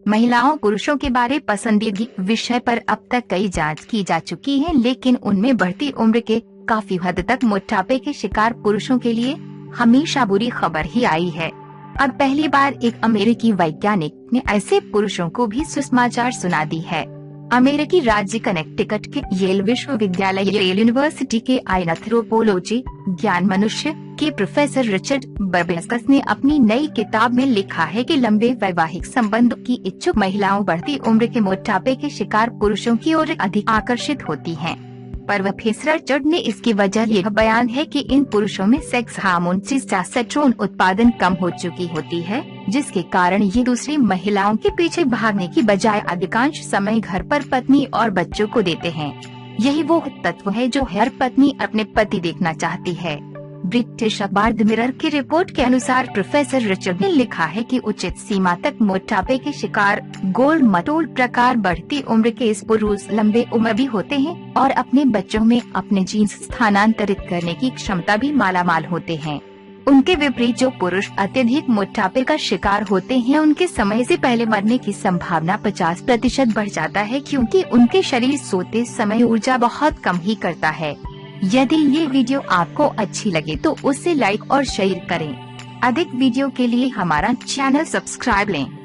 महिलाओं पुरुषों के बारे पसंदीदा विषय पर अब तक कई जांच की जा चुकी है, लेकिन उनमें बढ़ती उम्र के काफी हद तक मोटापे के शिकार पुरुषों के लिए हमेशा बुरी खबर ही आई है। अब पहली बार एक अमेरिकी वैज्ञानिक ने ऐसे पुरुषों को भी सुसमाचार सुना दी है। अमेरिकी राज्य कनेक्टिकट के येल विश्वविद्यालय येल यूनिवर्सिटी के एंथ्रोपोलॉजी ज्ञान मनुष्य के प्रोफेसर रिचर्ड बर्बेस्कस ने अपनी नई किताब में लिखा है कि लंबे वैवाहिक संबंध की इच्छुक महिलाओं बढ़ती उम्र के मोटापे के शिकार पुरुषों की ओर अधिक आकर्षित होती हैं। प्रोफेसर रिचर्ड ने इसकी वजह यह बयान है कि इन पुरुषों में सेक्स हार्मोन टेस्टोस्टेरोन उत्पादन कम हो चुकी होती है, जिसके कारण ये दूसरी महिलाओं के पीछे भागने की बजाय अधिकांश समय घर पर पत्नी और बच्चों को देते हैं। यही वो तत्व है जो हर पत्नी अपने पति देखना चाहती है। ब्रिटिश अखबार द मिरर की रिपोर्ट के अनुसार प्रोफेसर रिचर्ड ने लिखा है कि उचित सीमा तक मोटापे के शिकार गोल मटोल प्रकार बढ़ती उम्र के इस पुरुष लंबे उम्र भी होते हैं और अपने बच्चों में अपने जीन्स स्थानांतरित करने की क्षमता भी मालामाल होते हैं। उनके विपरीत जो पुरुष अत्यधिक मोटापे का शिकार होते हैं, उनके समय से पहले मरने की संभावना 50% बढ़ जाता है, क्योंकि उनके शरीर सोते समय ऊर्जा बहुत कम ही करता है। यदि ये वीडियो आपको अच्छी लगे तो उसे लाइक और शेयर करें। अधिक वीडियो के लिए हमारा चैनल सब्सक्राइब लें।